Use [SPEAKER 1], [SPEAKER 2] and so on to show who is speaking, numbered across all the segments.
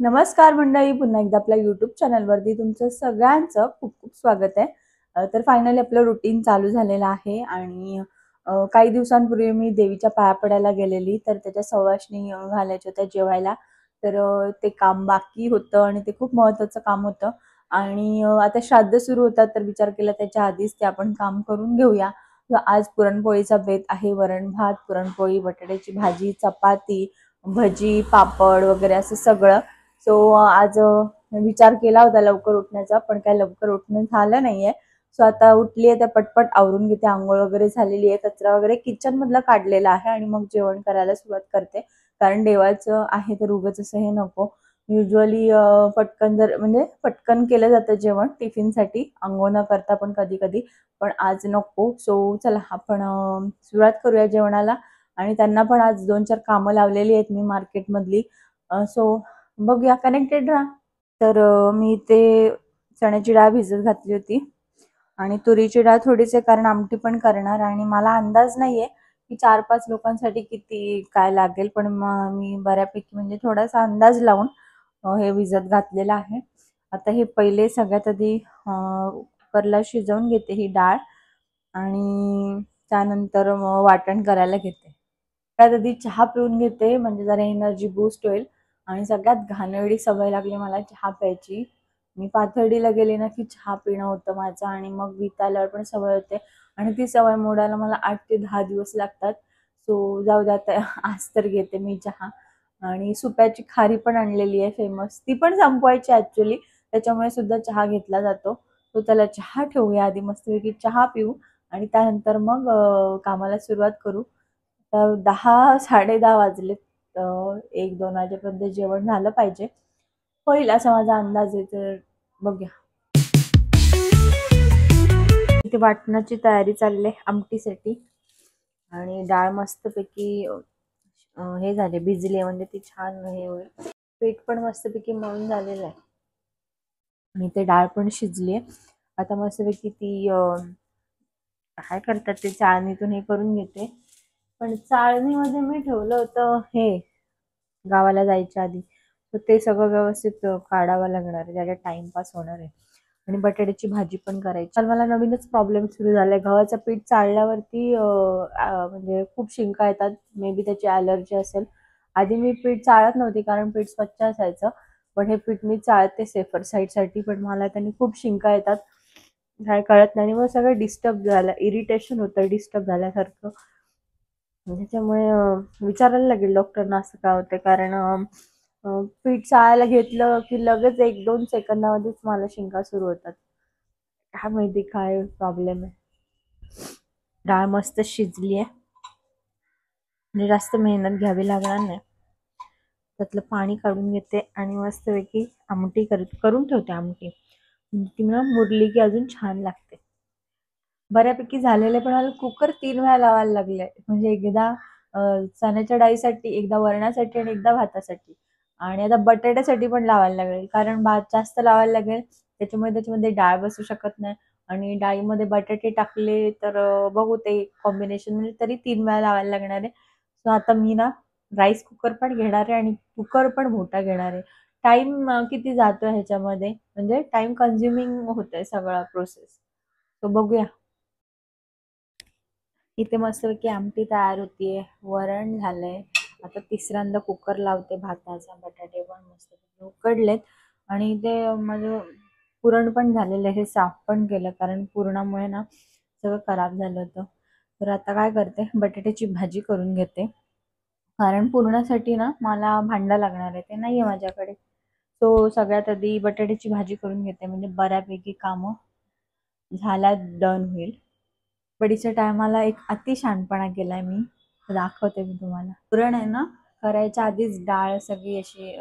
[SPEAKER 1] नमस्कार मंडळी, पुन्हा एकदा आपल्या यूट्यूब चॅनलवरती तुमचं सगळ्यांचं खूप खूप स्वागत आहे. तर फायनली आपलं रुटीन चालू झालेलं आहे आणि काही दिवसांपूर्वी मी देवीच्या पाया पडायला गेलेली, तर त्याच्या सवाष्णी घालायच्या होत्या जेवायला. तर ते काम बाकी होतं आणि ते खूप महत्त्वाचं काम होतं आणि आता श्राद्ध सुरू होतात, तर विचार केला त्याच्या आधीच ते आपण काम करून घेऊया. तर आज पुरणपोळीचा बेत आहे. वरण भात, पुरणपोळी, बटाट्याची भाजी, चपाती, भजी, पापड वगैरे असं सगळं. सो आज विचार केला होता लवकर उठण्याचा, पण काय लवकर उठणं झालं नाहीये. सो आता उठली आहे तर पटपट आवरून घेते. अंघोळ वगैरे झालेली आहे, कचरा वगैरे किचन मधला काढलेला आहे आणि मग जेवण करायला सुरुवात करते. कारण देवाचं आहे तर उगाच असं हे नको. युजली पटकन जर म्हणजे पटकन केलं जातं जेवण टिफिनसाठी, अंघोळ न करता पण कधी कधी, पण आज नको. सो चला आपण सुरुवात करूया जेवणाला. आणि त्यांना पण आज 2-4 कामं लावलेली आहेत मी मार्केटमधली. सो बघूया, कनेक्टेड राहा. तर मी ते चण्याची डाळ भिजत घातली होती आणि तुरीची डाळ थोडीशी, कारण आमटी पण करणार आणि मला अंदाज नाहीये की 4-5 लोकांसाठी किती काय लागेल, पण मी बऱ्यापैकी म्हणजे थोडासा अंदाज लावून हे भिजत घातलेलं आहे. आता हे पहिले सगळ्यात आधी कुकरला शिजवून घेते ही डाळ आणि त्यानंतर मग वाटण करायला घेते. त्यात आधी चहा पिऊन घेते, म्हणजे जरा एनर्जी बूस्ट होईल. आणि सगळ्यात घाणेरडी सवय लागली मला चहा प्यायची. मी पाथर्डीला गेले ना की चहा पिणं होतं माझं आणि मग इथं आल्यावर पण सवय होते आणि ती सवय मोडायला मला 8 ते 10 दिवस लागतात. सो जाऊ द्या, आता आज तर घेते मी चहा. आणि सुप्याची खारी पण आणलेली आहे फेमस, ती पण संपवायची ॲक्चुअली, त्याच्यामुळे सुद्धा चहा घेतला जातो. तो त्याला चहा ठेवूया आधी, मस्तपैकी चहा पिऊ आणि त्यानंतर मग कामाला सुरुवात करू. तर 10-10:30 वाजलेत. 1-2 वाजेपर्यंत जेवण झालं पाहिजे, होईल असा माझा अंदाज आहे. तर बघूया. इथे वाटणाची तयारी चालली आहे आमटीसाठी आणि डाळ मस्तपैकी हे झाले, भिजली आहे, म्हणजे ती छान हे होईल. पीठ पण मस्तपैकी मळून झालेलं आहे आणि ते डाळ पण शिजली आहे. आता मस्तपैकी ती काय करतात ते चाळणीतून हे करून घेते. पण चाळणीमध्ये मी ठेवलं होतं हे गावाला जायच्या आधी, तर ते सगळं व्यवस्थित काढावं लागणार आहे, त्याला टाइमपास होणार आहे. आणि बटाट्याची भाजी पण करायची. तर मला नवीनच प्रॉब्लेम सुरू झालाय. गव्हाचं पीठ चाळल्यावरती म्हणजे खूप शिंका येतात. मे बी त्याची ॲलर्जी असेल. आधी मी पीठ चाळत नव्हती कारण पीठ स्वच्छ असायचं, पण हे पीठ मी चाळते सेफर साईडसाठी, पण मला त्यांनी खूप शिंका येतात. काय कळत नाही, मग सगळं डिस्टर्ब झालं, इरिटेशन होतं डिस्टर्ब झाल्यासारखं. त्याच्यामुळे विचारायला लागेल डॉक्टरना असं काय होतं, कारण पीठ चाळायला घेतलं की लगेच 1-2 सेकंदामध्येच मला शिंका सुरू होतात. काय माहिती काय प्रॉब्लेम आहे. डाळ मस्त शिजली आहे म्हणजे जास्त मेहनत घ्यावी लागणार नाही. त्यातलं पाणी काढून घेते आणि मस्तपैकी आमटी करून ठेवते. आमटी ती ना मुरली की अजून छान लागते. बऱ्यापैकी झालेले, पण मला कुकर 3 वेळा लावायला लागले, म्हणजे एकदा चण्याच्या डाळीसाठी, एकदा वरणासाठी आणि एकदा भातासाठी. आणि आता बटाट्यासाठी पण लावायला लागेल, कारण भात जास्त लावायला लागेल, त्याच्यामुळे त्याच्यामध्ये डाळ बसू शकत नाही. आणि डाळीमध्ये बटाटे टाकले तर बघू ते कॉम्बिनेशन, म्हणजे तरी 3 वेळा लावायला लागणार आहे. सो आता मी ना राईस कुकर पण घेणार आहे आणि कुकर पण मोठा घेणार आहे. टाइम किती जातोय ह्याच्यामध्ये, म्हणजे टाइम कन्झ्युमिंग होतंय सगळा प्रोसेस. तो बघूया. इथे मस्तपैकी आमटी तयार होतीये, वरण झालंय. आता तिसऱ्यांदा कुकर लावते भाताचा. बटाटे पण मस्तपैकी उकडलेत आणि ते माझं पुरण पण झालेलं आहे. हे साफ पण केलं, कारण पुरणामुळे ना सगळं खराब झालं होतं. तर आता काय करते, बटाट्याची भाजी करून घेते, कारण पुरणासाठी ना मला भांडं लागणार आहे, ते नाहीये माझ्याकडे. तो सगळ्यात आधी बटाट्याची भाजी करून घेते, म्हणजे बऱ्यापैकी कामं झाल्यात, डन होईल. वडीच्या टायमाला एक अति शहाणपणा केलाय मी, दाखवते मी तुम्हाला. पुरण आहे ना, करायच्या आधीच डाळ सगळी अशी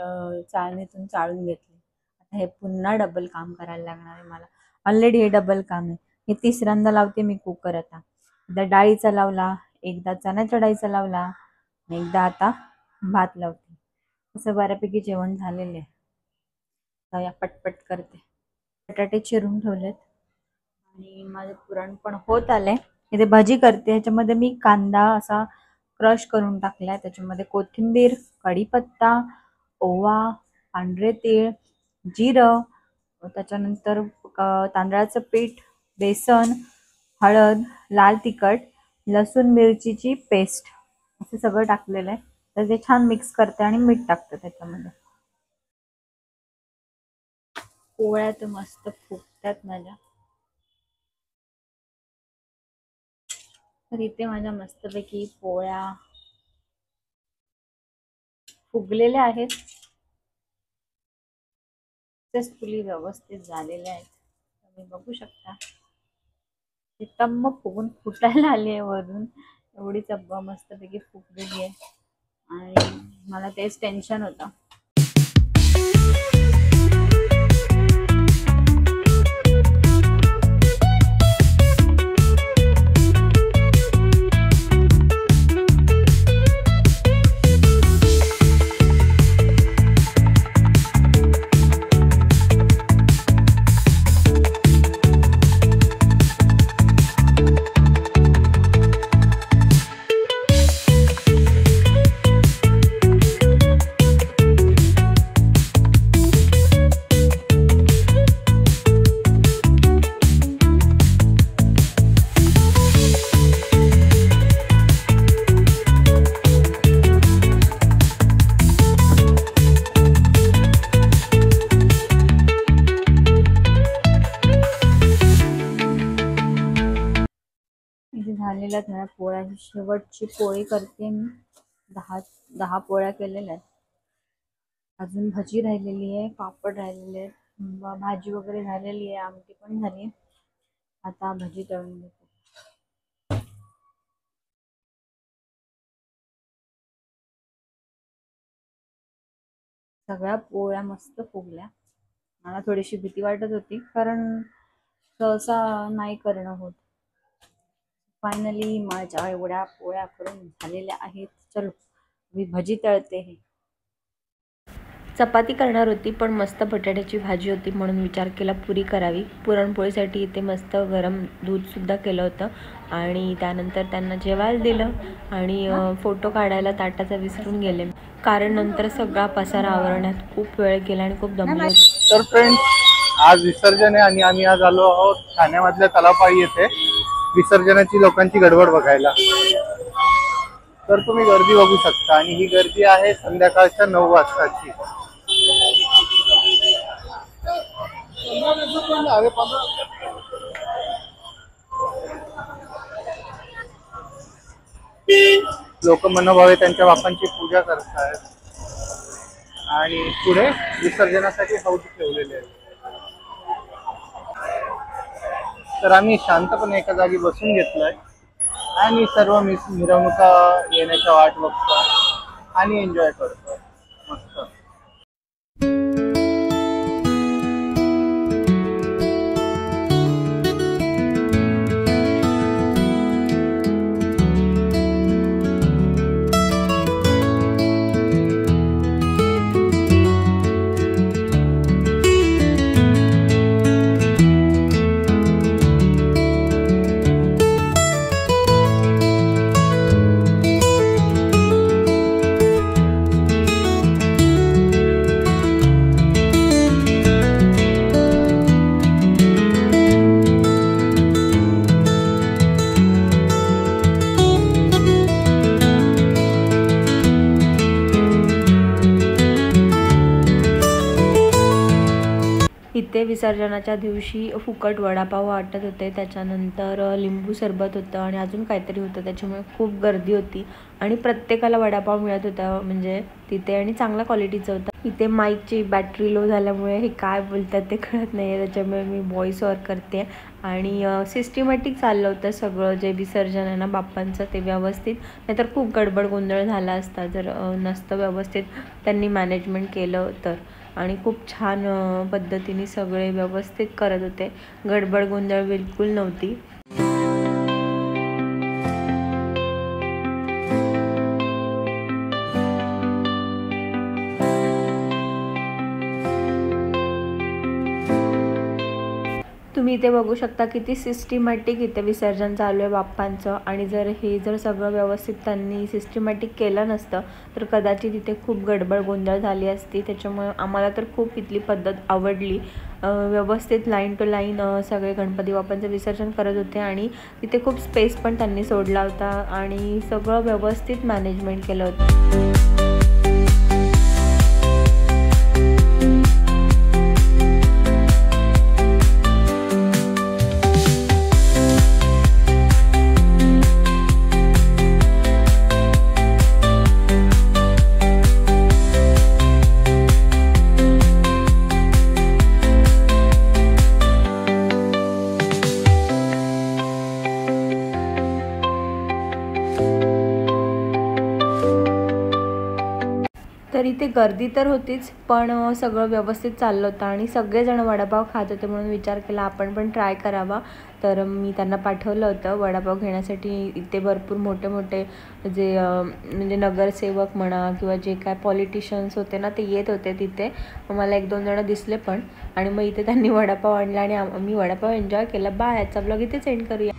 [SPEAKER 1] चाळणीतून चाळून घेतली. आता हे पुन्हा डबल काम करायला लागणार आहे मला. ऑलरेडी हे डबल काम आहे. हे तिसऱ्यांदा लावते मी कुकर. आता एकदा डाळीचा लावला, एकदा चण्याच्या डाळीचा लावला आणि एकदा आता भात लावते. असं बऱ्यापैकी जेवण झालेलं आहे. तर या पटपट करते. बटाटे चिरून ठेवलेत आणि माझं पुरण पण होत आलंय. इथे भाजी करते, ह्याच्यामध्ये मी कांदा असा क्रश करून टाकलाय, त्याच्यामध्ये कोथिंबीर, कढीपत्ता, ओवा, पांढरे तीळ, जिरं, त्याच्यानंतर तांदळाचं पीठ, बेसन, हळद, लाल तिखट, लसूण मिरचीची पेस्ट असं सगळं टाकलेलं आहे. तर ते छान मिक्स करते आणि मीठ टाकते त्याच्यामध्ये. पोळ्या तर मस्त फुगतात माझ्या. तर इथे माझ्या मस्तपैकी पोळ्या फुगलेल्या आहेत, सक्सेसफुली व्यवस्थित झालेल्या आहेत. तुम्ही बघू शकता ते टम्म फुगून फुटायला आली आहे वरून. एवढी चब्बा मस्तपैकी फुगलेली आहे आणि मला तेच टेन्शन होतं. झालेल्या आहेत माझ्या पोळ्या. शेवटची पोळी करते मी. 10 पोळ्या केलेल्या आहेत. अजून भजी राहिलेली आहे, पापड राहिलेले आहेत, भाजी वगैरे झालेली आहे, आमटी पण झाली. आता भजी तळून घेते. सगळ्या पोळ्या मस्त फुगल्या. मला थोडीशी भीती वाटत होती कारण सहसा नाही करणं होत. फायनली माझ्या एवढ्या पोळ्या करून झालेल्या आहेत. चलो मी भजी तळते. हे चपाती करणार होती पण मस्त बटाट्याची भाजी होती म्हणून विचार केला पुरी करावी. पुरणपोळीसाठी इथे मस्त गरम दूधसुद्धा केलं होतं आणि त्यानंतर त्यांना जेवायला दिलं आणि फोटो काढायला ताटाचा विसरून गेले कारण नंतर सगळा पसारा आवरण्यात खूप वेळ गेला आणि खूप दमले होते.
[SPEAKER 2] तर फ्रेंड्स, आज विसर्जन आहे आणि आम्ही आज आलो आहोत ठाण्यामधल्या तलावपाळी येथे विसर्जनाची लोकांची गडबड बघायला. तर तुम्ही गर्दी बघू शकता आणि ही गर्दी आहे संध्याकाळच्या 9 वाजताची. लोक मनोभावे त्यांच्या बापांची पूजा करतात आणि पुढे विसर्जनासाठी हौद ठेवलेले आहेत. तर आम्ही शांतपणे एका जागी बसून घेतलोय आणि सर्व मिरवणुका येण्याच्या वाट बघतो आणि एन्जॉय करतो. मस्त.
[SPEAKER 1] इथे विसर्जनाच्या दिवशी फुकट वडापाव वाटत होते, त्याच्यानंतर लिंबू सरबत होतं आणि अजून काहीतरी होतं, त्याच्यामुळे खूप गर्दी होती आणि प्रत्येकाला वडापाव मिळत होता म्हणजे तिथे आणि चांगल्या क्वालिटीचं होतं. इथे माईकची बॅटरी लो झाल्यामुळे हे काय बोलतात ते कळत नाही आहे, त्याच्यामुळे मी व्हॉइस ओव्हर करते आणि सिस्टमॅटिक चाललं होतं सगळं जे विसर्जन आहे ना बाप्पांचं ते व्यवस्थित. नाहीतर खूप गडबड गोंधळ झाला असता जर नसतं व्यवस्थित त्यांनी मॅनेजमेंट केलं तर. आणि खूप छान पद्धतीने सगळे व्यवस्थित करत होते, गडबड गोंधळ बिलकुल नव्हती. तुम्ही इथे बघू शकता किती सिस्टमॅटिक इथे विसर्जन चालू आहे बाप्पांचं. आणि जर सगळं व्यवस्थित त्यांनी सिस्टमॅटिक केलं नसतं तर कदाचित इथे खूप गडबड गोंधळ झाली असती. त्याच्यामुळे आम्हाला तर खूप इथली पद्धत आवडली. व्यवस्थित लाईन टू लाईन सगळे गणपती बाप्पांचं विसर्जन करत होते आणि तिथे खूप स्पेस पण त्यांनी सोडला होता आणि सगळं व्यवस्थित मॅनेजमेंट केलं होतं. तर इथे गर्दी तर होतीच, पण सगळं व्यवस्थित चाललं होतं आणि सगळेजण वडापाव खात होते म्हणून विचार केला आपण पण ट्राय करावा. तर मी त्यांना पाठवलं होतं वडापाव घेण्यासाठी. इथे भरपूर मोठे मोठे जे म्हणजे नगरसेवक म्हणा किंवा जे काय पॉलिटिशियन्स होते ना ते येत होते तिथे. मला 1-2 जण दिसले पण. आणि मग इथे त्यांनी वडापाव आणला आणि मी वडापाव एन्जॉय केला. बाय, आजचा ब्लॉग इथेच एंड करूया.